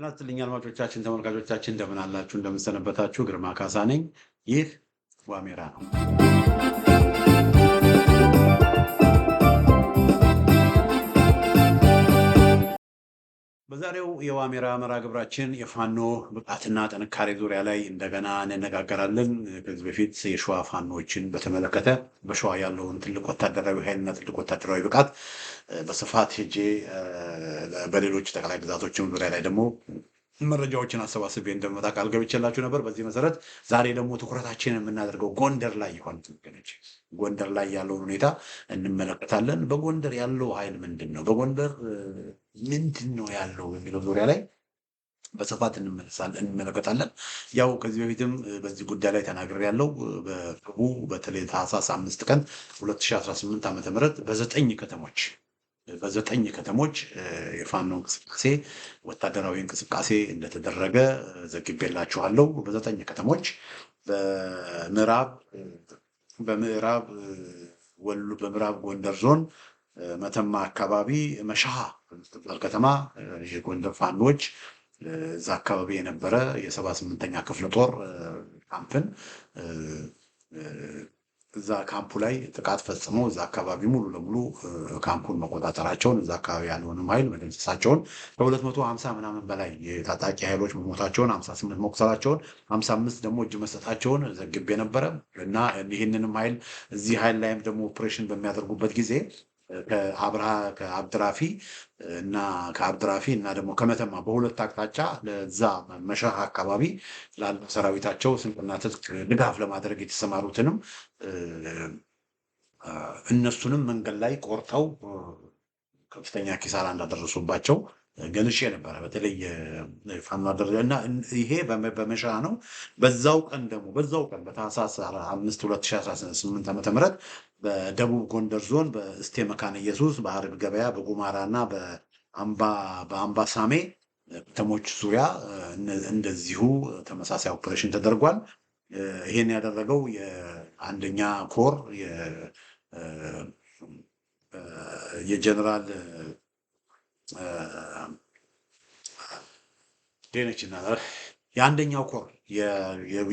ጤና ይስጥልኝ አድማጮቻችን፣ ተመልካቾቻችን እንደምን አላችሁ? እንደምን ሰነበታችሁ? ግርማ ካሳ ነኝ። ይህ ዋሜራ ነው። በዛሬው የዋሜራ መርሃ ግብራችን የፋኖ ብቃትና ጥንካሬ ዙሪያ ላይ እንደገና እንነጋገራለን። ከዚህ በፊት የሸዋ ፋኖችን በተመለከተ በሸዋ ያለውን ትልቅ ወታደራዊ ኃይልና ትልቅ ወታደራዊ ብቃት በስፋት ሄጄ በሌሎች ጠቅላይ ግዛቶችም ዙሪያ ላይ ደግሞ መረጃዎችን አሰባስቤ እንደመጣ ቃል ገብቼላችሁ ነበር። በዚህ መሰረት ዛሬ ደግሞ ትኩረታችንን የምናደርገው ጎንደር ላይ ይሆን። ጎንደር ላይ ያለውን ሁኔታ እንመለከታለን። በጎንደር ያለው ኃይል ምንድን ነው? በጎንደር ምንድን ነው ያለው የሚለው ዙሪያ ላይ በስፋት እንመለከታለን። ያው ከዚህ በፊትም በዚህ ጉዳይ ላይ ተናግሬያለሁ። በቅርቡ በተለይ ታህሳስ 5 ቀን 2018 ዓ.ም በዘጠኝ ከተሞች የፋኖ እንቅስቃሴ ወታደራዊ እንቅስቃሴ እንደተደረገ ዘግቤላችኋለሁ። በዘጠኝ ከተሞች በምዕራብ ጎንደር ዞን መተማ አካባቢ መሻሃ በምትባል ከተማ የጎንደር ፋኖች እዛ አካባቢ የነበረ የ78ኛ ክፍለ ጦር ካምፕን እዛ ካምፑ ላይ ጥቃት ፈጽመው እዛ አካባቢ ሙሉ ለሙሉ ካምፑን መቆጣጠራቸውን እዛ አካባቢ ያለውንም ኃይል መደምሰሳቸውን ከ250 ምናምን በላይ የታጣቂ ኃይሎች መሞታቸውን 58 መቁሰላቸውን 55 ደግሞ እጅ መስጠታቸውን ዘግቤ ነበረ እና ይህንንም ኃይል እዚህ ኃይል ላይም ደግሞ ኦፕሬሽን በሚያደርጉበት ጊዜ ከአብድራፊ እና ደግሞ ከመተማ በሁለት አቅጣጫ ለዛ መሻህ አካባቢ ላሉ ሰራዊታቸው ስንቅና ትጥቅ ድጋፍ ለማድረግ የተሰማሩትንም እነሱንም መንገድ ላይ ቆርጠው ከፍተኛ ኪሳራ እንዳደረሱባቸው ገልጬ ነበረ። በተለይ ፋኖ አደረጃ እና ይሄ በመሻ ነው። በዛው ቀን በታህሳስ 5 2018 ዓ.ም በደቡብ ጎንደር ዞን በእስቴ መካነ ኢየሱስ፣ በአርብ ገበያ፣ በጉማራ እና በአምባሳሜ ከተሞች ዙሪያ እንደዚሁ ተመሳሳይ ኦፕሬሽን ተደርጓል። ይሄን ያደረገው የአንደኛ ኮር የጀነራል ዴነችና የአንደኛው ኮር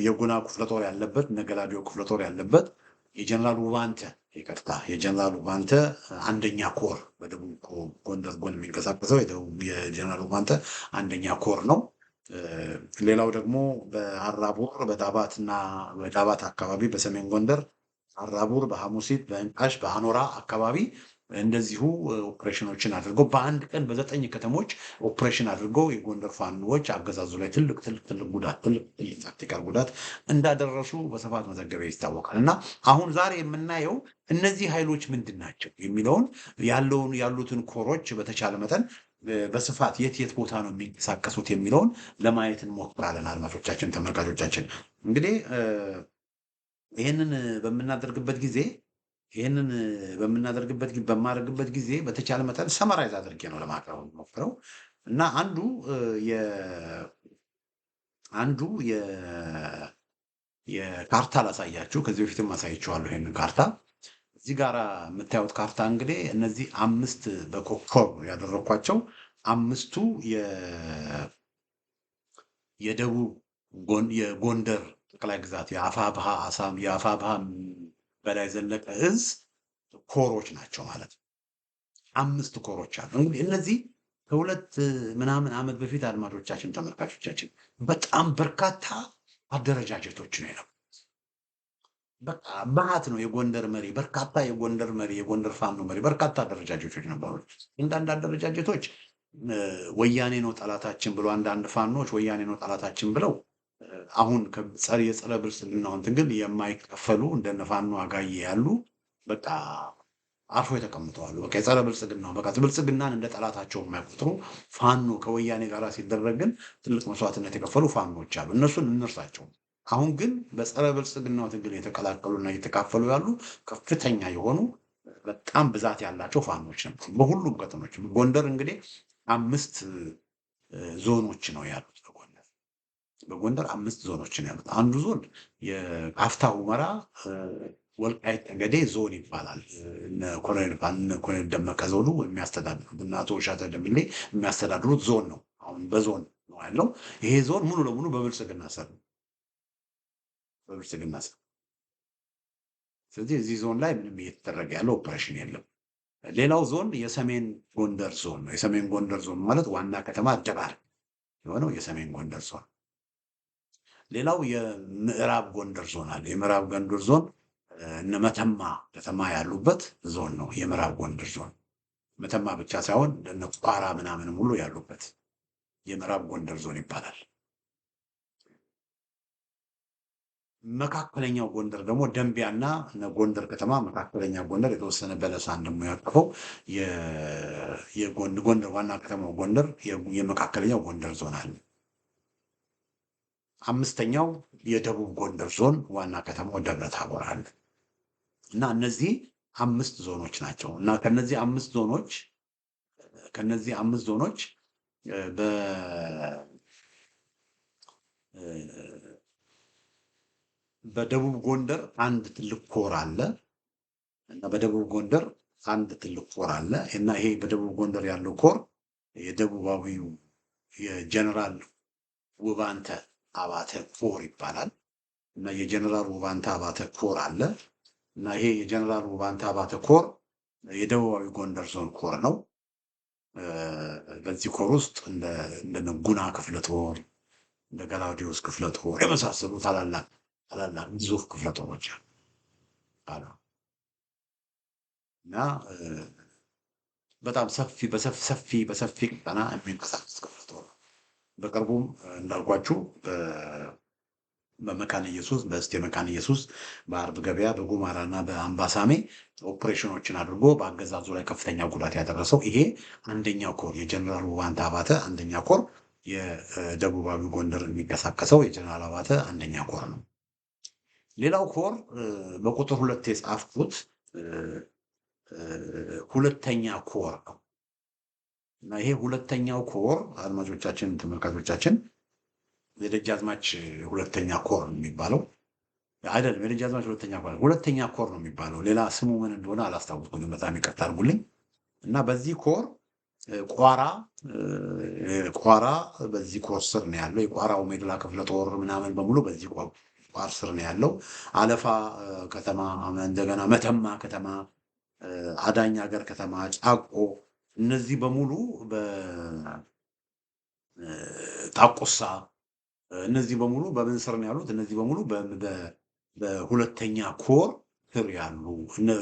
የጉና ክፍለ ጦር ያለበት ነገላዲዮ ክፍለ ጦር ያለበት የጀነራል ውባንተ አንደኛ ኮር በደቡብ ጎንደር ጎን የሚንቀሳቀሰው የጀነራል ውባንተ አንደኛ ኮር ነው። ሌላው ደግሞ በአራቡር በዳባት አካባቢ በሰሜን ጎንደር አራቡር፣ በሐሙሲት፣ በእንቃሽ፣ በአኖራ አካባቢ እንደዚሁ ኦፕሬሽኖችን አድርገው በአንድ ቀን በዘጠኝ ከተሞች ኦፕሬሽን አድርገው የጎንደር ፋኖዎች አገዛዙ ላይ ትልቅ ታክቲካል ጉዳት እንዳደረሱ በስፋት መዘገበ ይታወቃል። እና አሁን ዛሬ የምናየው እነዚህ ኃይሎች ምንድን ናቸው የሚለውን ያሉትን ኮሮች በተቻለ መጠን በስፋት የት ቦታ ነው የሚንቀሳቀሱት የሚለውን ለማየት እንሞክራለን። አድማጮቻችን፣ ተመልካቾቻችን እንግዲህ ይህንን በማደርግበት ጊዜ በተቻለ መጠን ሰመራይዝ አድርጌ ነው ለማቅረብ ሞክረው እና አንዱ የካርታ ላሳያችሁ። ከዚህ በፊትም አሳይቼዋለሁ። ይህንን ካርታ እዚህ ጋር የምታዩት ካርታ እንግዲህ እነዚህ 5 በኮከብ ያደረኳቸው 5ቱ የደቡብ የጎንደር ጠቅላይ ግዛት የአፋብሃ በላይ ዘለቀ እዝ ኮሮች ናቸው ማለት ነው። 5 ኮሮች አሉ። እንግዲህ እነዚህ ከሁለት ምናምን ዓመት በፊት አድማጮቻችን፣ ተመልካቾቻችን በጣም በርካታ አደረጃጀቶች ነው የነበሩት። በቃ ባህት ነው የጎንደር መሪ፣ የጎንደር ፋኖ መሪ በርካታ አደረጃጀቶች ነበሩ። አንዳንድ አደረጃጀቶች ወያኔ ነው ጠላታችን ብለው አንዳንድ ፋኖች ወያኔ ነው ጠላታችን ብለው አሁን የጸረ ብልጽግናው እንትን ግን የማይከፈሉ እንደነ ፋኖ አጋዬ ያሉ በቃ አርፎ የተቀምጠዋሉ። በቃ የጸረ ብልጽግናው በቃ ብልጽግናን እንደ ጠላታቸው የማይቆጥሩ ፋኖ ከወያኔ ጋር ሲደረግ ግን ትልቅ መስዋዕትነት የከፈሉ ፋኖች አሉ። እነሱን እንርሳቸው። አሁን ግን በጸረ ብልጽግናው ትግል የተቀላቀሉና እየተካፈሉ ያሉ ከፍተኛ የሆኑ በጣም ብዛት ያላቸው ፋኖች ነበሩ በሁሉም ከተሞች። ጎንደር እንግዲህ 5 ዞኖች ነው ያሉት። በጎንደር 5 ዞኖች ነው ያሉት። አንዱ ዞን የካፍታ ሁመራ ወልቃይት ጠገዴ ዞን ይባላል። ኮሎኔል ደመቀ ዘውዱ የሚያስተዳድሩት እና አቶ ውሻተ ደምሌ የሚያስተዳድሩት ዞን ነው። አሁን በዞን ነው ያለው። ይሄ ዞን ሙሉ ለሙሉ በብልጽግና ስር ነው። በብልጽግና ስር። ስለዚህ እዚህ ዞን ላይ ምንም እየተደረገ ያለው ኦፕሬሽን የለም። ሌላው ዞን የሰሜን ጎንደር ዞን ነው። የሰሜን ጎንደር ዞን ማለት ዋና ከተማ ደባርቅ የሆነው የሰሜን ጎንደር ዞን። ሌላው የምዕራብ ጎንደር ዞን አለ። የምዕራብ ጎንደር ዞን እነ መተማ ከተማ ያሉበት ዞን ነው የምዕራብ ጎንደር ዞን። መተማ ብቻ ሳይሆን እነ ቋራ ምናምንም ሁሉ ያሉበት የምዕራብ ጎንደር ዞን ይባላል። መካከለኛው ጎንደር ደግሞ ደንቢያና ጎንደር ከተማ መካከለኛ ጎንደር የተወሰነ በለሳን ደግሞ ያቀፈው የጎንደር ዋና ከተማው ጎንደር የመካከለኛው ጎንደር ዞን አለ። አምስተኛው የደቡብ ጎንደር ዞን ዋና ከተማው ደብረ ታቦር አለ። እና እነዚህ 5 ዞኖች ናቸው። እና ከነዚህ 5 ዞኖች በደቡብ ጎንደር አንድ ትልቅ ኮር አለ። እና በደቡብ ጎንደር አንድ ትልቅ ኮር አለ። እና ይሄ በደቡብ ጎንደር ያለው ኮር የደቡባዊው የጀነራል ውባንተ አባተ ኮር ይባላል። እና የጀነራል ውባንተ አባተ ኮር አለ። እና ይሄ የጀነራል ውባንተ አባተ ኮር የደቡባዊ ጎንደር ዞን ኮር ነው። በዚህ ኮር ውስጥ እንደ ጉና ክፍለ ጦር፣ እንደ ገላውዲዮስ ክፍለ ጦር የመሳሰሉ ታላላቅ ግዙፍ ክፍለ ጦሮች አሉ። እና በጣም በሰፊ ቀጠና የሚንቀሳቀስ ክፍለ ጦር ነው። በቅርቡም እንዳልኳችሁ በመካነ ኢየሱስ በእስቴ መካነ ኢየሱስ በአርብ ገበያ በጉማራና በአምባሳሜ ኦፕሬሽኖችን አድርጎ በአገዛዙ ላይ ከፍተኛ ጉዳት ያደረሰው ይሄ አንደኛው ኮር የጀነራል ውባንተ አባተ አንደኛ ኮር የደቡባዊ ጎንደር የሚንቀሳቀሰው የጀነራል አባተ አንደኛ ኮር ነው። ሌላው ኮር በቁጥር 2 የጻፍኩት ሁለተኛ ኮር ነው። እና ይሄ ሁለተኛው ኮር አድማጮቻችን፣ ተመልካቾቻችን የደጃዝማች ሁለተኛ ኮር ነው የሚባለው አይደለም። የደጃዝማች ሁለተኛ ኮር ነው የሚባለው። ሌላ ስሙ ምን እንደሆነ አላስታውስኩም፣ በጣም ይቅርታ አድርጉልኝ። እና በዚህ ኮር ቋራ በዚህ ኮር ስር ነው ያለው። የቋራው ሜድላ ክፍለ ጦር ምናምን በሙሉ በዚህ ኮር ስር ነው ያለው። አለፋ ከተማ፣ እንደገና መተማ ከተማ፣ አዳኝ ሀገር ከተማ፣ ጫቆ እነዚህ በሙሉ ጣቁሳ እነዚህ በሙሉ በምን ስር ነው ያሉት? እነዚህ በሙሉ በሁለተኛ ኮር ስር ያሉ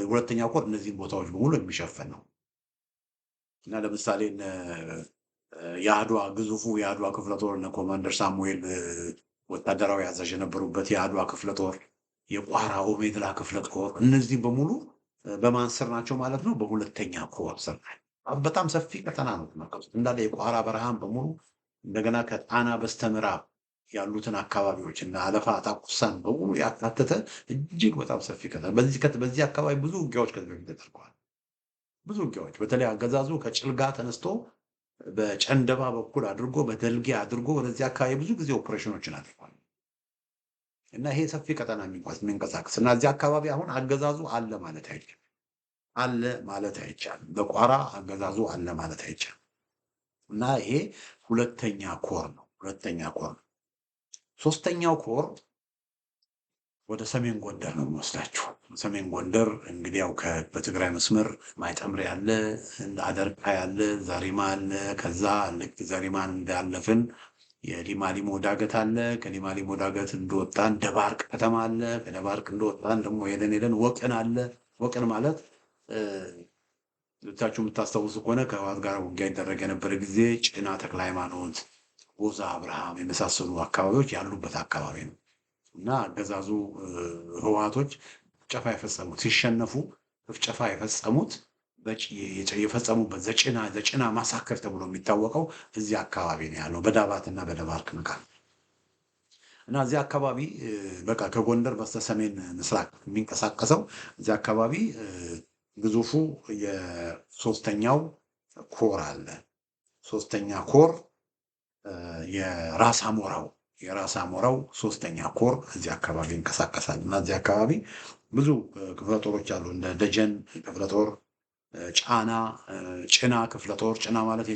ሁለተኛ ኮር እነዚህን ቦታዎች በሙሉ የሚሸፈን ነው። እና ለምሳሌ የአድዋ ግዙፉ የአድዋ ክፍለ ጦር እነ ኮማንደር ሳሙኤል ወታደራዊ አዛዥ የነበሩበት የአድዋ ክፍለ ጦር፣ የቋራ ኦሜድላ ክፍለ ጦር እነዚህ በሙሉ በማን ስር ናቸው ማለት ነው? በሁለተኛ ኮር ስር ናቸው። በጣም ሰፊ ቀጠና ነው ተመልከቱት። እንዳለ የቋራ በረሃን በሙሉ እንደገና ከጣና በስተምዕራብ ያሉትን አካባቢዎች እና አለፋ ጣቁሳን በሙሉ ያካተተ እጅግ በጣም ሰፊ ቀጠና። በዚህ አካባቢ ብዙ ውጊያዎች ከዚህ በፊት ተደርገዋል። ብዙ ውጊያዎች በተለይ አገዛዙ ከጭልጋ ተነስቶ በጨንደባ በኩል አድርጎ በደልጌ አድርጎ ወደዚህ አካባቢ ብዙ ጊዜ ኦፕሬሽኖችን አድርጓል። እና ይሄ ሰፊ ቀጠና የሚንቀሳቀስ እና እዚህ አካባቢ አሁን አገዛዙ አለ ማለት አይቻልም። በቋራ አገዛዙ አለ ማለት አይቻልም። እና ይሄ ሁለተኛ ኮር ነው። ሶስተኛው ኮር ወደ ሰሜን ጎንደር ነው የሚወስዳችሁ። ሰሜን ጎንደር እንግዲህ ያው በትግራይ መስመር ማይጠምር ያለ፣ አደርቃ ያለ፣ ዛሪማ አለ። ከዛ ልክ ዛሪማን እንዳለፍን የሊማሊሞ ዳገት አለ። ከሊማሊሞ ዳገት እንደወጣን ደባርቅ ከተማ አለ። ከደባርቅ እንደወጣን ደግሞ ሄደን ወቅን አለ። ወቅን ማለት ልታችሁ የምታስታውሱ ከሆነ ከህወሓት ጋር ውጊያ ይደረግ የነበረ ጊዜ ጭና ተክለ ሃይማኖት፣ ጎዛ አብርሃም የመሳሰሉ አካባቢዎች ያሉበት አካባቢ ነው። እና አገዛዙ ህወሓቶች ጭፍጨፋ የፈጸሙት ሲሸነፉ ጭፍጨፋ የፈጸሙበት ዘጭና ማሳከር ተብሎ የሚታወቀው እዚህ አካባቢ ነው ያለው፣ በዳባትና በደባርቅ መካከል። እና እዚህ አካባቢ በቃ ከጎንደር በስተሰሜን ምስራቅ የሚንቀሳቀሰው እዚህ አካባቢ ግዙፉ የሶስተኛው ኮር አለ። ሶስተኛ ኮር የራስ አሞራው ሶስተኛ ኮር እዚህ አካባቢ ይንቀሳቀሳል። እና እዚህ አካባቢ ብዙ ክፍለ ጦሮች አሉ። እንደ ደጀን ክፍለ ጦር፣ ጭና ክፍለ ጦር። ጭና ማለት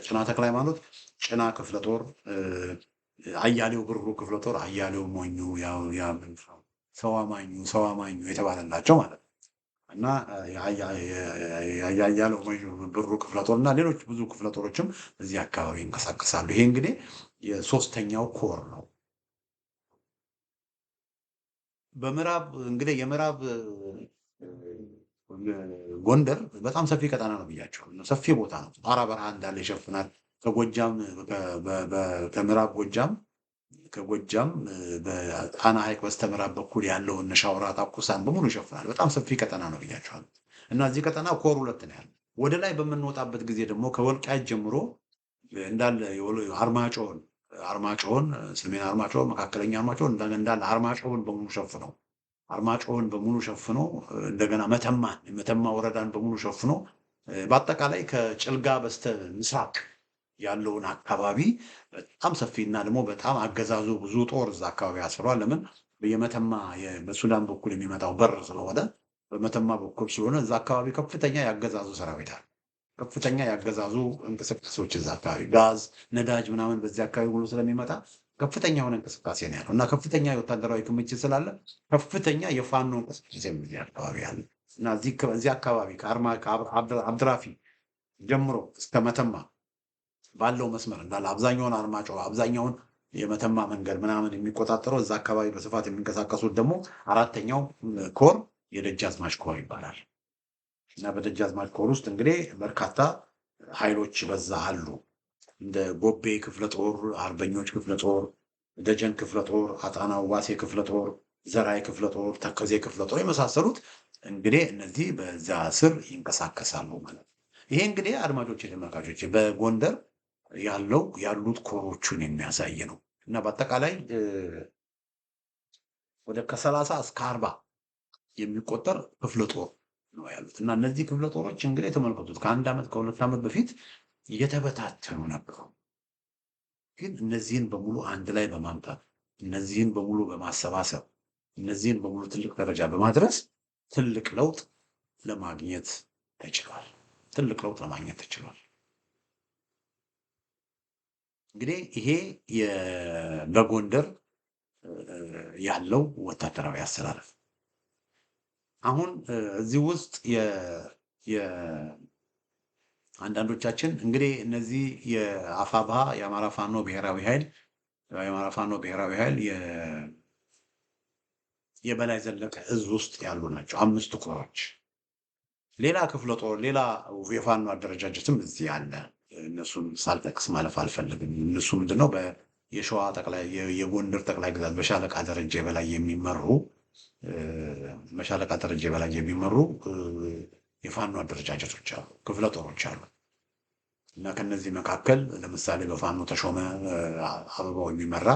ጭና ተክለ ሃይማኖት ጭና ክፍለ ጦር፣ አያሌው ብሩ ክፍለ ጦር፣ አያሌው ሞኙ፣ ሰው አማኙ የተባለላቸው ማለት ነው። እና ያያለው ብሩ ክፍለ ጦር እና ሌሎች ብዙ ክፍለ ጦሮችም እዚህ አካባቢ ይንቀሳቀሳሉ። ይሄ እንግዲህ የሶስተኛው ኮር ነው። በምዕራብ እንግዲህ የምዕራብ ጎንደር በጣም ሰፊ ቀጠና ነው ብያቸው፣ ሰፊ ቦታ ነው። ጣራ በረሃ እንዳለ ይሸፍናል። ከጎጃም ከምዕራብ ከጎጃም በጣና ሐይቅ በስተምዕራብ በኩል ያለውን ሻውራ ጣቁሳን በሙሉ ይሸፍናል። በጣም ሰፊ ቀጠና ነው ብያቸዋል። እና እዚህ ቀጠና ኮር 2 ነው ያለው። ወደ ላይ በምንወጣበት ጊዜ ደግሞ ከወልቃይት ጀምሮ እንዳለ አርማጭሆን፣ ሰሜን አርማጭሆን፣ መካከለኛ አርማጭሆን እንዳለ አርማጭሆን በሙሉ ሸፍኖ እንደገና መተማ ወረዳን በሙሉ ሸፍኖ በአጠቃላይ ከጭልጋ በስተ ምስራቅ ያለውን አካባቢ በጣም ሰፊና ደግሞ በጣም አገዛዙ ብዙ ጦር እዛ አካባቢ አስፍሯል። ለምን? የመተማ በሱዳን በኩል የሚመጣው በር ስለሆነ በመተማ በኩል ስለሆነ እዛ አካባቢ ከፍተኛ ያገዛዙ ሰራዊት አለ። ከፍተኛ ያገዛዙ እንቅስቃሴዎች እዛ አካባቢ ጋዝ፣ ነዳጅ ምናምን በዚህ አካባቢ ሁሉ ስለሚመጣ ከፍተኛ የሆነ እንቅስቃሴ ነው ያለው እና ከፍተኛ የወታደራዊ ክምችት ስላለ ከፍተኛ የፋኖ እንቅስቃሴ እዚህ አካባቢ አለ እና እዚህ አካባቢ ከአብድራፊ ጀምሮ እስከ መተማ ባለው መስመር እንዳለ አብዛኛውን አርማጭሆ አብዛኛውን የመተማ መንገድ ምናምን የሚቆጣጠረው እዛ አካባቢ በስፋት የሚንቀሳቀሱት ደግሞ 4ኛው ኮር የደጃዝማች ኮር ይባላል እና በደጃዝማች ኮር ውስጥ እንግዲህ በርካታ ኃይሎች በዛ አሉ። እንደ ጎቤ ክፍለ ጦር፣ አርበኞች ክፍለ ጦር፣ ደጀን ክፍለ ጦር፣ አጣናው ዋሴ ክፍለ ጦር፣ ዘራይ ክፍለ ጦር፣ ተከዜ ክፍለ ጦር የመሳሰሉት እንግዲህ እነዚህ በዛ ስር ይንቀሳቀሳሉ ማለት ነው። ይሄ እንግዲህ አድማጮች ተመልካቾች በጎንደር ያሉት ኮሮቹን የሚያሳይ ነው እና በአጠቃላይ ወደ ከ30 እስከ 40 የሚቆጠር ክፍለ ጦር ነው ያሉት እና እነዚህ ክፍለ ጦሮች እንግዲህ ተመልከቱት ከ1 ዓመት ከ2 ዓመት በፊት የተበታተኑ ነበሩ። ግን እነዚህን በሙሉ አንድ ላይ በማምጣት እነዚህን በሙሉ በማሰባሰብ እነዚህን በሙሉ ትልቅ ደረጃ በማድረስ ትልቅ ለውጥ ለማግኘት ተችሏል። እንግዲህ ይሄ በጎንደር ያለው ወታደራዊ አሰላለፍ አሁን እዚህ ውስጥ አንዳንዶቻችን እንግዲህ እነዚህ የአፋብኃ የአማራ ፋኖ ብሔራዊ ኃይል የበላይ ዘለቀ እዝ ውስጥ ያሉ ናቸው 5 ኮሮች። ሌላ ክፍለ ጦር ሌላ የፋኖ አደረጃጀትም እዚህ አለ። እነሱን ሳልጠቅስ ማለፍ አልፈልግም። እነሱ ምንድነው የሸዋ የጎንደር ጠቅላይ ግዛት በሻለቃ ደረጃ በላይ የሚመሩ የፋኖ አደረጃጀቶች አሉ፣ ክፍለ ጦሮች አሉ እና ከነዚህ መካከል ለምሳሌ በፋኖ ተሾመ አበባው የሚመራ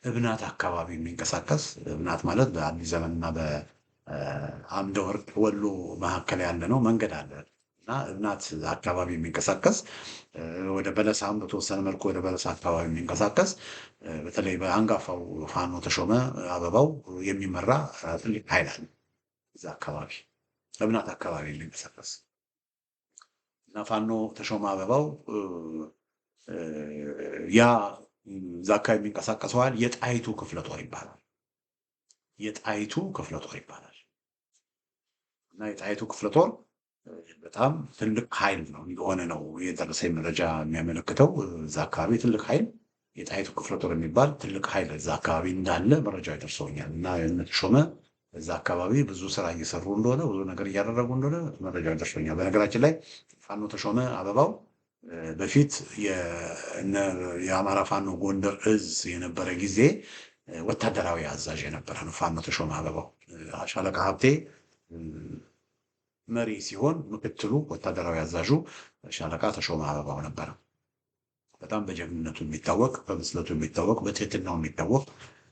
እብናት አካባቢ የሚንቀሳቀስ እብናት ማለት በአዲስ ዘመንና በአምደ ወርቅ ወሎ መካከል ያለ ነው መንገድ አለ እና እብናት አካባቢ የሚንቀሳቀስ ወደ በለሳም በተወሰነ መልኩ ወደ በለሳ አካባቢ የሚንቀሳቀስ በተለይ በአንጋፋው ፋኖ ተሾመ አበባው የሚመራ ትልቅ ኃይል አለ እዛ አካባቢ እብናት አካባቢ የሚንቀሳቀስ እና ፋኖ ተሾመ አበባው ያ እዛ አካባቢ የሚንቀሳቀሰው ኃይል የጣይቱ ክፍለ ጦር ይባላል። እና የጣይቱ ክፍለ ጦር በጣም ትልቅ ኃይል ነው እንደሆነ ነው የደረሰኝ መረጃ የሚያመለክተው። እዛ አካባቢ ትልቅ ኃይል የጣይቱ ክፍለ ጦር የሚባል ትልቅ ኃይል እዛ አካባቢ እንዳለ መረጃ ይደርሰውኛል እና ተሾመ እዛ አካባቢ ብዙ ስራ እየሰሩ እንደሆነ ብዙ ነገር እያደረጉ እንደሆነ መረጃ ደርሶኛል። በነገራችን ላይ ፋኖ ተሾመ አበባው በፊት የአማራ ፋኖ ጎንደር እዝ የነበረ ጊዜ ወታደራዊ አዛዥ የነበረ ነው። ፋኖ ተሾመ አበባው ሻለቃ ሀብቴ መሪ ሲሆን ምክትሉ ወታደራዊ አዛዡ ሻለቃ ተሾመ አበባው ነበረ። በጣም በጀግንነቱ የሚታወቅ፣ በብስለቱ የሚታወቅ፣ በትህትናው የሚታወቅ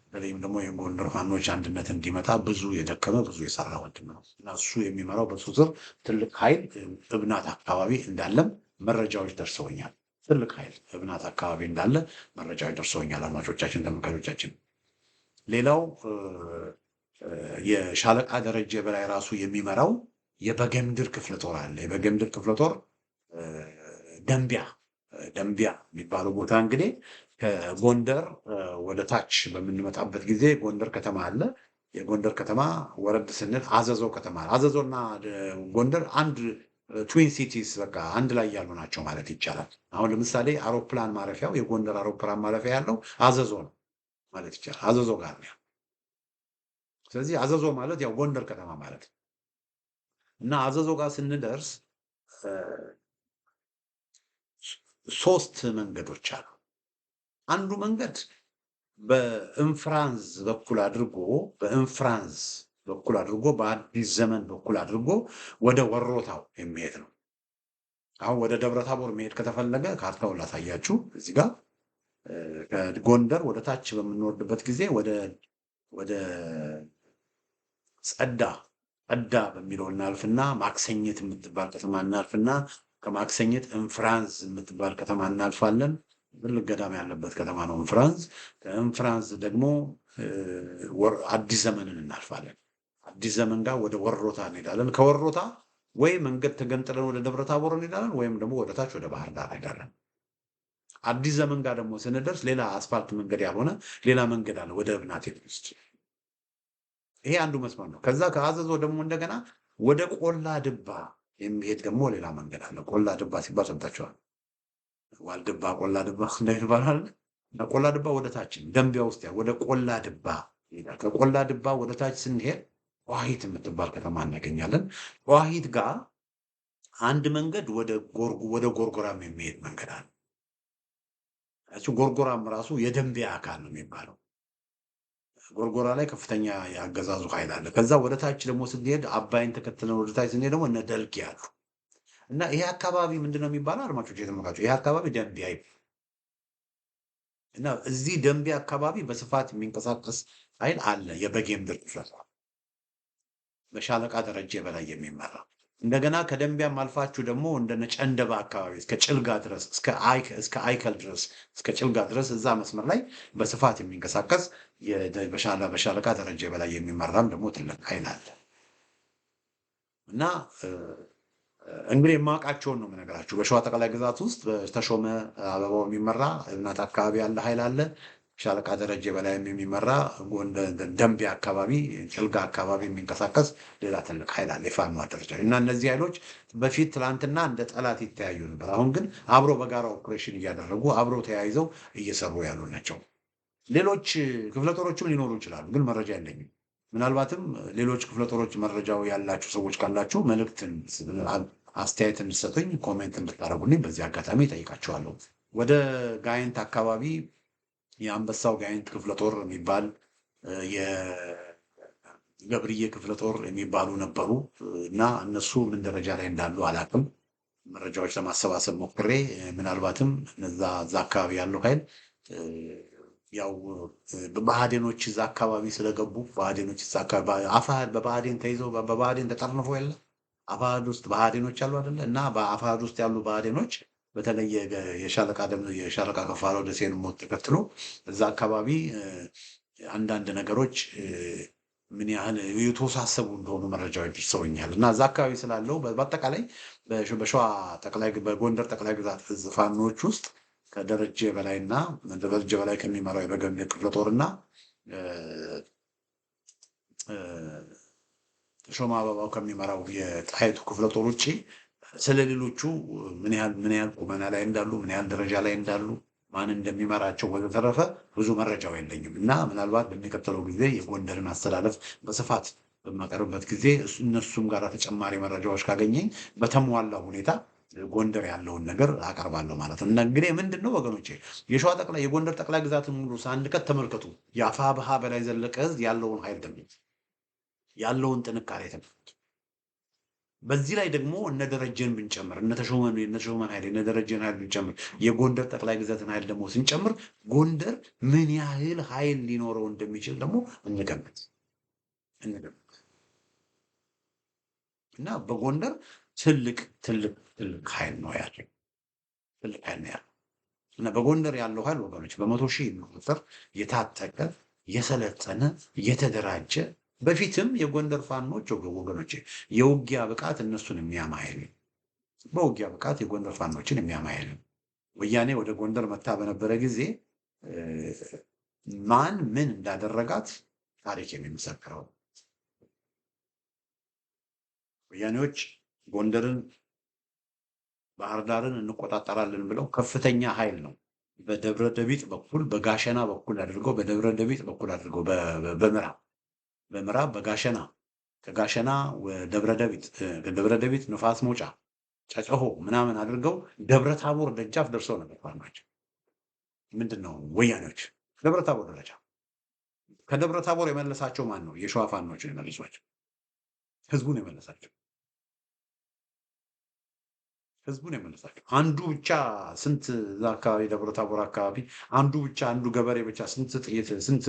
በተለይም ደግሞ የጎንደር ፋኖች አንድነት እንዲመጣ ብዙ የደከመ ብዙ የሰራ ወንድም ነው እና እሱ የሚመራው በሱ ስር ትልቅ ኃይል እብናት አካባቢ እንዳለም መረጃዎች ደርሰውኛል። ትልቅ ኃይል እብናት አካባቢ እንዳለ መረጃዎች ደርሰውኛል። አድማጮቻችን፣ ተመልካቾቻችን፣ ሌላው የሻለቃ ደረጀ በላይ ራሱ የሚመራው የበጌምድር ክፍለ ጦር አለ። የበጌምድር ክፍለ ጦር ደንቢያ ደንቢያ የሚባለው ቦታ እንግዲህ ከጎንደር ወደ ታች በምንመጣበት ጊዜ ጎንደር ከተማ አለ። የጎንደር ከተማ ወረድ ስንል አዘዞ ከተማ አዘዞና ጎንደር አንድ ትዊን ሲቲስ በቃ አንድ ላይ ያሉ ናቸው ማለት ይቻላል። አሁን ለምሳሌ አውሮፕላን ማረፊያው የጎንደር አውሮፕላን ማረፊያ ያለው አዘዞ ነው ማለት ይቻላል። አዘዞ ጋር ነው። ስለዚህ አዘዞ ማለት ያው ጎንደር ከተማ ማለት ነው። እና አዘዞ ጋር ስንደርስ ሶስት መንገዶች አሉ። አንዱ መንገድ በእንፍራንዝ በኩል አድርጎ በአዲስ ዘመን በኩል አድርጎ ወደ ወሮታው የሚሄድ ነው። አሁን ወደ ደብረ ታቦር መሄድ ከተፈለገ ካርታውን ላሳያችሁ። እዚህ ጋር ከጎንደር ወደ ታች በምንወርድበት ጊዜ ወደ ጸዳ በሚለው እናልፍና ማክሰኝት የምትባል ከተማ እናልፍና ከማክሰኝት እንፍራንዝ የምትባል ከተማ እናልፋለን። ትልቅ ገዳም ያለበት ከተማ ነው እንፍራንዝ። ከእንፍራንዝ ደግሞ አዲስ ዘመንን እናልፋለን። አዲስ ዘመን ጋር ወደ ወሮታ እንሄዳለን። ከወሮታ ወይ መንገድ ተገንጥለን ወደ ደብረ ታቦር እንሄዳለን፣ ወይም ደግሞ ወደ ታች ወደ ባህር ዳር እንሄዳለን። አዲስ ዘመን ጋር ደግሞ ስንደርስ ሌላ አስፋልት መንገድ ያልሆነ ሌላ መንገድ አለ ወደ እብናት ውስጥ። ይሄ አንዱ መስመር ነው። ከዛ ከአዘዞ ደግሞ እንደገና ወደ ቆላ ድባ የሚሄድ ደግሞ ሌላ መንገድ አለ። ቆላ ድባ ሲባል ሰምታችኋል። ዋልድባ ቆላ ድባ እንዳይባላል። ቆላ ድባ ወደ ታች ደንቢያ ውስጥ ወደ ቆላ ድባ ይላል። ከቆላ ድባ ወደ ታች ስንሄድ ቋሂት የምትባል ከተማ እናገኛለን። ቋሂት ጋር አንድ መንገድ ወደ ጎርጎራም የሚሄድ መንገድ አለ። ጎርጎራም ራሱ የደንቢያ አካል ነው የሚባለው። ጎርጎራ ላይ ከፍተኛ የአገዛዙ ኃይል አለ። ከዛ ወደ ታች ደግሞ ስንሄድ አባይን ተከትለን ወደ ታች ስንሄድ ደግሞ እነ ደልጊ አሉ። እና ይሄ አካባቢ ምንድነው የሚባለው? አድማጮች የተመልካቾች ይሄ አካባቢ ደንቢያ ይባላል። እና እዚህ ደንቢያ አካባቢ በስፋት የሚንቀሳቀስ ኃይል አለ። የበጌምድር ክፍለ ጦር በሻለቃ ደረጀ በላይ የሚመራ እንደገና ከደንቢያም አልፋችሁ ደግሞ እንደነ ጨንደባ አካባቢ እስከ ጭልጋ ድረስ እስከ አይከል ድረስ እስከ ጭልጋ ድረስ እዛ መስመር ላይ በስፋት የሚንቀሳቀስ በሻለቃ ደረጀ በላይ የሚመራም ደግሞ ትልቅ ኃይል አለ። እና እንግዲህ የማውቃቸውን ነው የምነግራችሁ። በሸዋ ጠቅላይ ግዛት ውስጥ በተሾመ አበባው የሚመራ እብናት አካባቢ ያለ ኃይል አለ። ሻለቃ ደረጀ በላይም የሚመራ ደንቢያ አካባቢ ጭልጋ አካባቢ የሚንቀሳቀስ ሌላ ትልቅ ኃይል አለ፣ የፋኖ አደረጃጀት። እና እነዚህ ኃይሎች በፊት ትላንትና እንደ ጠላት ይተያዩ ነበር። አሁን ግን አብሮ በጋራ ኦፕሬሽን እያደረጉ አብሮ ተያይዘው እየሰሩ ያሉ ናቸው። ሌሎች ክፍለ ጦሮችም ሊኖሩ ይችላሉ፣ ግን መረጃ የለኝም። ምናልባትም ሌሎች ክፍለ ጦሮች መረጃው ያላችሁ ሰዎች ካላችሁ መልእክትን አስተያየት እንድትሰጡኝ ኮሜንት እንድታደርጉልኝ በዚህ አጋጣሚ ጠይቃችኋለሁ። ወደ ጋይንት አካባቢ የአንበሳው ጋይንት ክፍለ ጦር የሚባል የገብርዬ ክፍለ ጦር የሚባሉ ነበሩ እና እነሱ ምን ደረጃ ላይ እንዳሉ አላውቅም። መረጃዎች ለማሰባሰብ ሞክሬ ምናልባትም እዛ አካባቢ ያለው ኃይል ያው በባህዴኖች እዛ አካባቢ ስለገቡ ባህዴኖች እዛ አካባቢ አፋሕድ በባህዴን ተይዘው በባህዴን ተጠርንፎ የለ አፋሕድ ውስጥ ባህዴኖች አሉ አይደለ? እና በአፋሕድ ውስጥ ያሉ ባህዴኖች በተለይ የሻለቃ ከፋለው ደሴን ሞት ተከትሎ እዛ አካባቢ አንዳንድ ነገሮች ምን ያህል የተወሳሰቡ እንደሆኑ መረጃዎች ደርሰውኛል። እና እዛ አካባቢ ስላለው በአጠቃላይ በጎንደር ጠቅላይ ግዛት እዝ ፋኖች ውስጥ ከደረጀ በላይና ደረጀ በላይ ከሚመራው የበጌምድር ክፍለ ጦርና ተሾመ አበባው ከሚመራው የጣይቱ ክፍለ ጦር ውጭ ስለሌሎቹ ምን ያህል ቁመና ላይ እንዳሉ ምን ያህል ደረጃ ላይ እንዳሉ ማን እንደሚመራቸው ወዘተረፈ ብዙ መረጃው የለኝም። እና ምናልባት በሚቀጥለው ጊዜ የጎንደርን አስተላለፍ በስፋት በማቀርብበት ጊዜ እነሱም ጋር ተጨማሪ መረጃዎች ካገኘኝ በተሟላ ሁኔታ ጎንደር ያለውን ነገር አቀርባለሁ ማለት ነው። እና እንግዲህ ምንድነው ወገኖቼ የጎንደር ጠቅላይ ግዛትን ሙሉ ሳንቀት ተመልከቱ። የአፋብኃ በላይ ዘለቀ ዕዝ ያለውን ኃይል ተመልከቱ፣ ያለውን ጥንካሬ ተመልከቱ። በዚህ ላይ ደግሞ እነ ደረጀን ብንጨምር እነ ተሾመን ኃይል እነ ደረጀን ኃይል ብንጨምር የጎንደር ጠቅላይ ግዛትን ኃይል ደግሞ ስንጨምር ጎንደር ምን ያህል ኃይል ሊኖረው እንደሚችል ደግሞ እንገምት። እና በጎንደር ትልቅ ኃይል ነው ያለው። ትልቅ ኃይል ነው ያለው። እና በጎንደር ያለው ኃይል ወገኖች በመቶ ሺህ የሚቆጠር የታጠቀ የሰለጠነ የተደራጀ በፊትም የጎንደር ፋኖች ወገኖች የውጊያ ብቃት እነሱን የሚያማይል በውጊያ ብቃት የጎንደር ፋኖችን የሚያማይል ወያኔ ወደ ጎንደር መታ በነበረ ጊዜ ማን ምን እንዳደረጋት ታሪክ የሚመሰክረው። ወያኔዎች ጎንደርን፣ ባህር ዳርን እንቆጣጠራለን ብለው ከፍተኛ ኃይል ነው በደብረ ደቢጥ በኩል በጋሸና በኩል አድርገው በደብረ ደቢጥ በኩል አድርገው በምዕራብ በጋሸና ከጋሸና ደብረ ደቢጥ ከደብረ ደቢጥ ንፋስ መውጫ ጨጨሆ ምናምን አድርገው ደብረ ታቦር ደጃፍ ደርሰው ነበር። ፋኖች ምንድነው ወያኔዎች ደብረ ታቦር ደረጃ። ከደብረ ታቦር የመለሳቸው ማን ነው? የሸዋ ፋኖች ነው የመለሷቸው። ህዝቡን የመለሳቸው ህዝቡን የመለሳቸው። አንዱ ብቻ ስንት እዛ አካባቢ ደብረ ታቦር አካባቢ አንዱ ብቻ አንዱ ገበሬ ብቻ ስንት ጥይት ስንት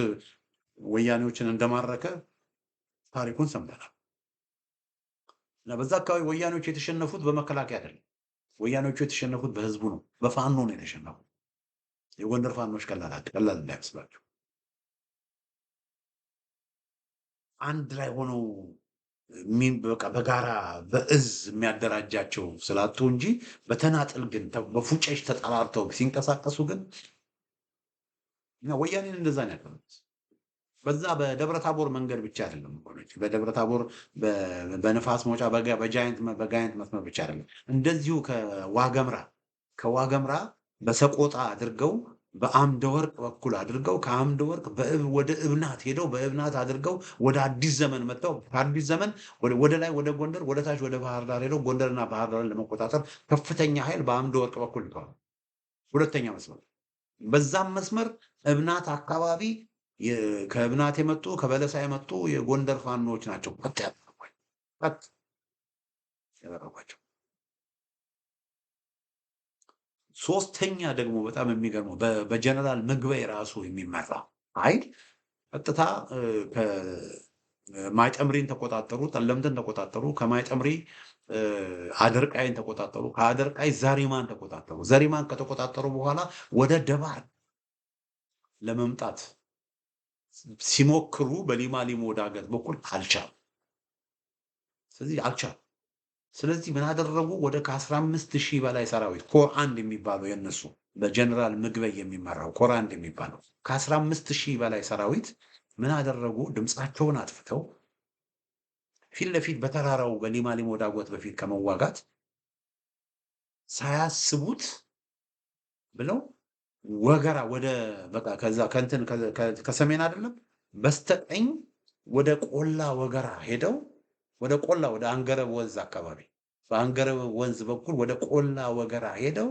ወያኔዎችን እንደማረከ ታሪኩን ሰምተናል። እና በዛ አካባቢ ወያኔዎች የተሸነፉት በመከላከያ አይደለም። ወያኔዎቹ የተሸነፉት በህዝቡ ነው፣ በፋኖ ነው የተሸነፉት። የጎንደር ፋኖች ቀላል እንዳይመስላችሁ አንድ ላይ ሆነው በቃ በጋራ በእዝ የሚያደራጃቸው ስላጡ እንጂ በተናጥል ግን በፉጨሽ ተጠራርተው ሲንቀሳቀሱ ግን ወያኔን እንደዛ ነው ያደረጉት። በዛ በደብረ ታቦር መንገድ ብቻ አይደለም ወገኖች፣ በደብረ ታቦር በንፋስ መውጫ በጋይንት መስመር ብቻ አይደለም። እንደዚሁ ከዋገምራ በሰቆጣ አድርገው በአምደ ወርቅ በኩል አድርገው ከአምደ ወርቅ ወደ እብናት ሄደው በእብናት አድርገው ወደ አዲስ ዘመን መጥተው ከአዲስ ዘመን ወደ ላይ ወደ ጎንደር ወደ ታች ወደ ባህር ዳር ሄደው ጎንደርና ባህር ዳርን ለመቆጣጠር ከፍተኛ ኃይል በአምደ ወርቅ በኩል ልተዋል። ሁለተኛ መስመር በዛም መስመር እብናት አካባቢ ከእብናት የመጡ ከበለሳ የመጡ የጎንደር ፋኖች ናቸው ቀጥ ያደረጓቸው። ሶስተኛ ደግሞ በጣም የሚገርመው በጀነራል ምግበይ ራሱ የሚመራ ኃይል ቀጥታ ማይጠምሪን ተቆጣጠሩ፣ ጠለምትን ተቆጣጠሩ፣ ከማይጠምሪ አደርቃይን ተቆጣጠሩ፣ ከአደርቃይ ዛሪማን ተቆጣጠሩ። ዛሪማን ከተቆጣጠሩ በኋላ ወደ ደባር ለመምጣት ሲሞክሩ በሊማ ሊሞ ዳገት በኩል አልቻሉ። ስለዚህ ምን አደረጉ? ወደ ከ15,000 በላይ ሰራዊት ኮር አንድ የሚባለው የነሱ በጀነራል ምግበይ የሚመራው ኮር አንድ የሚባለው ከ15,000 በላይ ሰራዊት ምን አደረጉ? ድምፃቸውን አጥፍተው ፊት ለፊት በተራራው በሊማ ሊሞ ዳገት በፊት ከመዋጋት ሳያስቡት ብለው ወገራ ወደ በቃ ከዛ ከንትን ከሰሜን አይደለም በስተቀኝ ወደ ቆላ ወገራ ሄደው ወደ ቆላ ወደ አንገረብ ወንዝ አካባቢ በአንገረብ ወንዝ በኩል ወደ ቆላ ወገራ ሄደው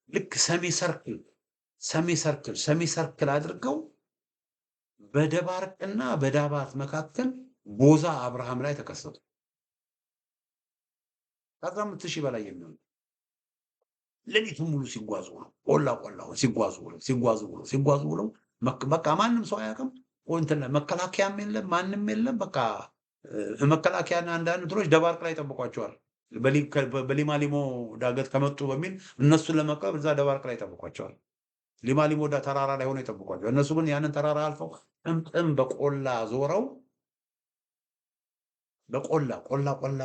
ልክ ሰሚ ሰርክል አድርገው በደባርቅና በዳባት መካከል ቦዛ አብርሃም ላይ ተከሰቱ። ከ15,000 በላይ የሚሆኑ ሌሊቱን ሙሉ ሲጓዙ ቆላው ሲጓዙ ብለው በቃ ማንም ሰው አያውቅም። እንትን መከላከያም የለም ማንም የለም። በቃ መከላከያና አንዳንድ እንትኖች ደባርቅ ላይ ጠብቋቸዋል። በሊማ ሊሞ ዳገት ከመጡ በሚል እነሱን ለመቀበል እዛ ደባርቅ ላይ ጠብቋቸዋል። ሊማ ሊሞ ተራራ ላይ ሆነው ይጠብቋቸዋል። እነሱ ግን ያንን ተራራ አልፈው ጥምጥም በቆላ ዞረው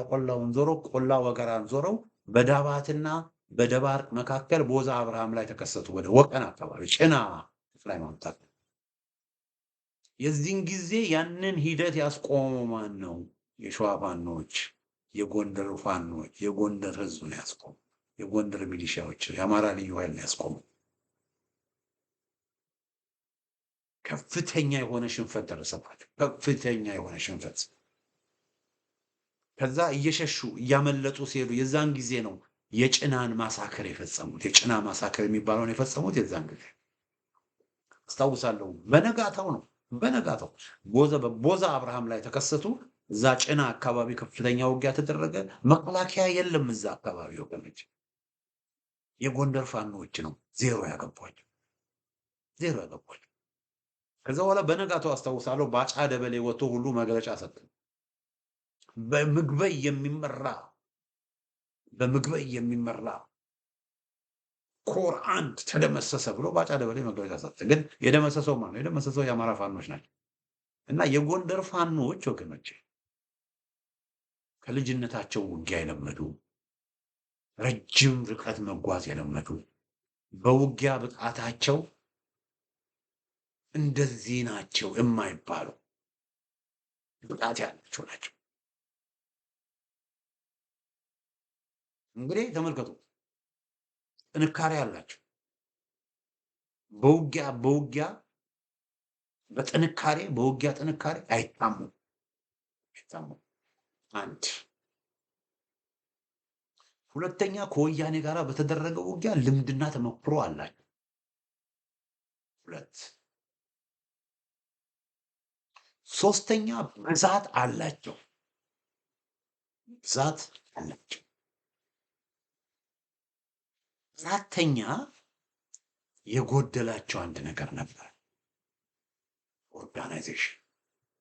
ቆላውን ዞረው ቆላ ወገራን ዞረው በዳባትና በደባርቅ መካከል ቦዛ አብርሃም ላይ ተከሰቱ። ወደ ወቀን አካባቢ ጭና ላይ ማምጣት። የዚህን ጊዜ ያንን ሂደት ያስቆመው ማን ነው? የሸዋ ፋኖች፣ የጎንደር ፋኖች፣ የጎንደር ህዝብ ነው ያስቆሙ። የጎንደር ሚሊሻዎች፣ የአማራ ልዩ ኃይል ነው ያስቆሙ። ከፍተኛ የሆነ ሽንፈት ደረሰባቸው። ከፍተኛ የሆነ ሽንፈት። ከዛ እየሸሹ እያመለጡ ሲሄዱ የዛን ጊዜ ነው የጭናን ማሳከር የፈጸሙት። የጭና ማሳከር የሚባለውን የፈጸሙት የዛን ጊዜ አስታውሳለሁ። በነጋታው ነው ቦዛ አብርሃም ላይ ተከሰቱ። እዛ ጭና አካባቢ ከፍተኛ ውጊያ ተደረገ። መከላከያ የለም እዛ አካባቢ ወገኖች። የጎንደር ፋኖች ነው ዜሮ ያገቧቸው። ከዛ በኋላ በነጋታው አስታውሳለሁ ባጫ ደበሌ ወጥቶ ሁሉ መግለጫ ሰጠ። በምግበይ የሚመራ ኮር አንድ ተደመሰሰ ብሎ ባጫ ደበሌ መግለጫ ሰጠ። ግን የደመሰሰው ማን ነው? የደመሰሰው የአማራ ፋኖች ናቸው። እና የጎንደር ፋኖች ወገኖች ከልጅነታቸው ውጊያ የለመዱ፣ ረጅም ርቀት መጓዝ የለመዱ፣ በውጊያ ብቃታቸው እንደዚህ ናቸው የማይባሉ ብቃት ያላቸው ናቸው። እንግዲህ ተመልከቱ፣ ጥንካሬ አላቸው። በውጊያ በውጊያ ጥንካሬ አይታሙም። አንድ ሁለተኛ፣ ከወያኔ ጋር በተደረገው ውጊያ ልምድና ተሞክሮ አላቸው። ሁለት ሶስተኛ፣ ብዛት አላቸው። አራተኛ፣ የጎደላቸው አንድ ነገር ነበር።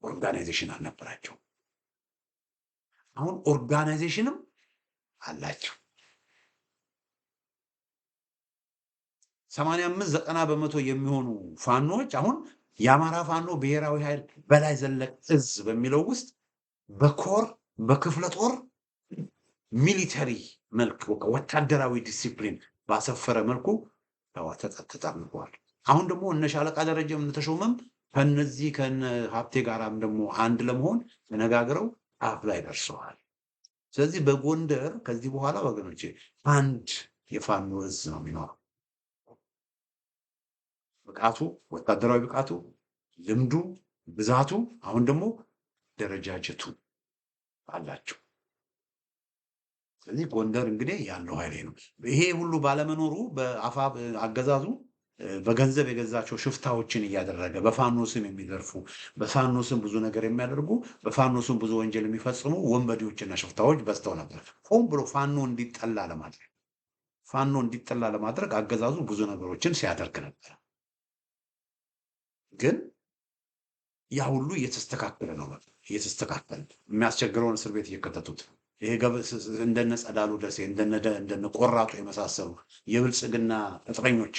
ኦርጋናይዜሽን አልነበራቸው። አሁን ኦርጋናይዜሽንም አላቸው። 85-90 በመቶ የሚሆኑ ፋኖች አሁን የአማራ ፋኖ ብሔራዊ ኃይል በላይ ዘለቀ እዝ በሚለው ውስጥ በኮር በክፍለ ጦር ሚሊተሪ መልክ ወታደራዊ ዲሲፕሊን ባሰፈረ መልኩ ተጠርንፈዋል። አሁን ደግሞ እነ ሻለቃ ደረጀም ተሾመም ከነዚህ ከነ ሀብቴ ጋራም ደግሞ አንድ ለመሆን ተነጋግረው ጫፍ ላይ ደርሰዋል። ስለዚህ በጎንደር ከዚህ በኋላ ወገኖቼ አንድ የፋኖ እዝ ነው የሚኖረው። ብቃቱ፣ ወታደራዊ ብቃቱ፣ ልምዱ፣ ብዛቱ፣ አሁን ደግሞ ደረጃጀቱ አላቸው። ስለዚህ ጎንደር እንግዲህ ያለው ኃይሌ ነው። ይሄ ሁሉ ባለመኖሩ በአፋብ አገዛዙ በገንዘብ የገዛቸው ሽፍታዎችን እያደረገ በፋኖ ስም የሚዘርፉ በፋኖ ስም ብዙ ነገር የሚያደርጉ በፋኖ ስም ብዙ ወንጀል የሚፈጽሙ ወንበዴዎችና ሽፍታዎች በዝተው ነበር። ሆን ብሎ ፋኖ እንዲጠላ ለማድረግ አገዛዙ ብዙ ነገሮችን ሲያደርግ ነበር። ግን ያ ሁሉ እየተስተካከለ ነው። እየተስተካከለ የሚያስቸግረውን እስር ቤት እየከተቱት ይሄ እንደነ ጸዳሉ ደሴ እንደነ ቆራጡ የመሳሰሉ የብልጽግና ቅጥረኞች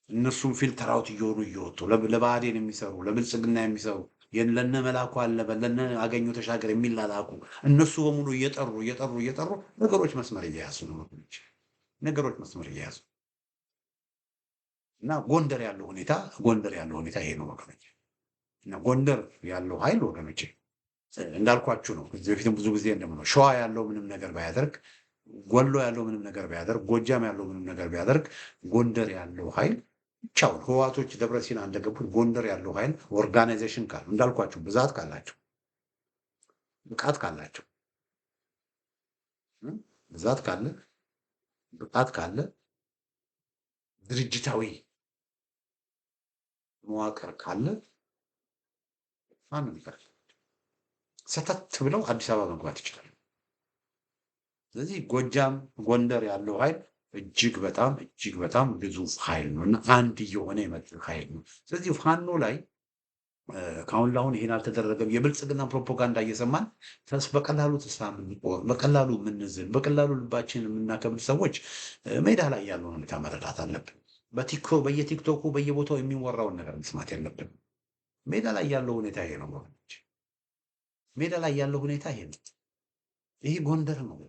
እነሱም ፊልተር አውት እየወጡ ለብአዴን የሚሰሩ ለብልጽግና የሚሰሩ ለነ መላኩ አለበ ለነ አገኘሁ ተሻገር የሚላላኩ እነሱ በሙሉ እየጠሩ ነገሮች መስመር እየያዙ ነው። ነገሮች መስመር እየያዙ እና ጎንደር ያለው ሁኔታ ይሄ ነው ወገኖች። እና ጎንደር ያለው ኃይል ወገኖች እንዳልኳችሁ ነው። ከዚህ በፊትም ብዙ ጊዜ እንደምነው ሸዋ ያለው ምንም ነገር ባያደርግ፣ ወሎ ያለው ምንም ነገር ባያደርግ፣ ጎጃም ያለው ምንም ነገር ባያደርግ፣ ጎንደር ያለው ኃይል ብቻውን ህዋቶች ደብረ ሲና እንደገቡት ጎንደር ያለው ኃይል ኦርጋናይዜሽን ካለ እንዳልኳችሁ ብዛት ካላቸው ብቃት ካላቸው ብዛት ካለ ብቃት ካለ ድርጅታዊ መዋቅር ካለ ማንም ይቀር ሰተት ብለው አዲስ አበባ መግባት ይችላል። ስለዚህ ጎጃም ጎንደር ያለው ኃይል እጅግ በጣም ግዙፍ ኃይል ነው እና አንድ እየሆነ የመጣ ኃይል ነው። ስለዚህ ፋኖ ላይ ከአሁን ለአሁን ይሄን አልተደረገም የብልጽግና ፕሮፓጋንዳ እየሰማን በቀላሉ ተስፋ የምንቆርጥ በቀላሉ የምንዝል በቀላሉ ልባችን የምናከብድ ሰዎች ሜዳ ላይ ያለውን ሁኔታ መረዳት አለብን። በየቲክቶኩ በየቦታው የሚወራውን ነገር መስማት ያለብን። ሜዳ ላይ ያለው ሁኔታ ይሄ ነው ወገኖች። ሜዳ ላይ ያለው ሁኔታ ይሄ ነው። ይሄ ጎንደር ነው።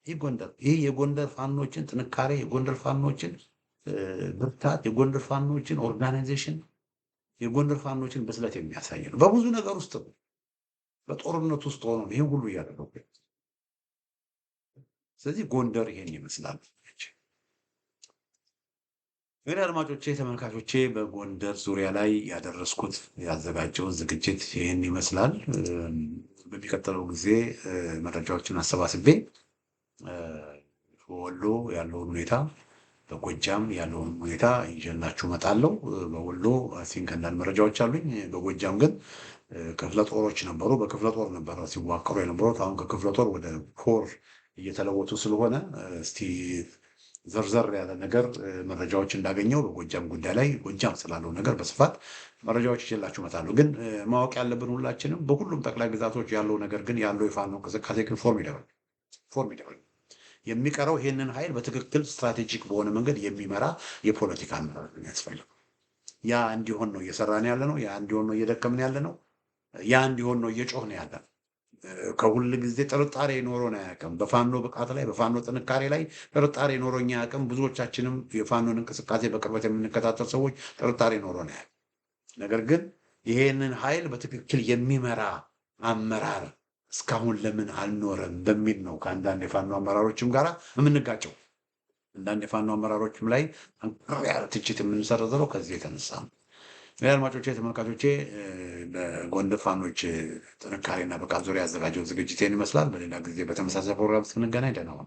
ይህ የጎንደር ፋኖችን ጥንካሬ፣ የጎንደር ፋኖችን ብርታት፣ የጎንደር ፋኖችን ኦርጋናይዜሽን፣ የጎንደር ፋኖችን ብስለት የሚያሳይ ነው። በብዙ ነገር ውስጥ በጦርነት ውስጥ ሆኖ ይህን ሁሉ እያደረጉ ስለዚህ ጎንደር ይሄን ይመስላል። እንግዲህ አድማጮቼ፣ ተመልካቾቼ በጎንደር ዙሪያ ላይ ያደረስኩት ያዘጋጀው ዝግጅት ይህን ይመስላል። በሚቀጥለው ጊዜ መረጃዎችን አሰባስቤ በወሎ ያለውን ሁኔታ በጎጃም ያለውን ሁኔታ ይዤላችሁ እመጣለሁ። በወሎ ሲንክ አንዳንድ መረጃዎች አሉኝ። በጎጃም ግን ክፍለ ጦሮች ነበሩ። በክፍለ ጦር ነበረ ሲዋቀሩ የነበሩት። አሁን ከክፍለ ጦር ወደ ኮር እየተለወጡ ስለሆነ እስቲ ዘርዘር ያለ ነገር መረጃዎች እንዳገኘው በጎጃም ጉዳይ ላይ ጎጃም ስላለው ነገር በስፋት መረጃዎች ይዤላችሁ እመጣለሁ። ግን ማወቅ ያለብን ሁላችንም በሁሉም ጠቅላይ ግዛቶች ያለው ነገር ግን ያለው የፋኖ እንቅስቃሴ ግን ፎርሚደብል የሚቀረው ይህንን ኃይል በትክክል ስትራቴጂክ በሆነ መንገድ የሚመራ የፖለቲካ አመራር የሚያስፈልገው ያ እንዲሆን ነው እየሰራን ያለ ነው። ያ እንዲሆን ነው እየደከምን ያለ ነው። ያ እንዲሆን ነው እየጮህን ያለ ነው። ከሁል ጊዜ ጥርጣሬ ኖሮን አያውቅም። በፋኖ ብቃት ላይ በፋኖ ጥንካሬ ላይ ጥርጣሬ ኖሮኝ አያውቅም። ብዙዎቻችንም የፋኖን እንቅስቃሴ በቅርበት የምንከታተል ሰዎች ጥርጣሬ ኖሮን አያውቅም። ነገር ግን ይሄንን ኃይል በትክክል የሚመራ አመራር እስካሁን ለምን አልኖረም በሚል ነው ከአንዳንድ የፋኖ አመራሮችም ጋር የምንጋጨው። አንዳንድ የፋኖ አመራሮችም ላይ ጠንከር ያለ ትችት የምንሰረዝረው ከዚህ የተነሳ ነው። አድማጮቼ፣ ተመልካቾቼ በጎንደር ፋኖች ጥንካሬና ብቃት ዙሪያ ያዘጋጀው ዝግጅቴን ይመስላል። በሌላ ጊዜ በተመሳሳይ ፕሮግራም እስክንገናኝ ደህና ሁኑ።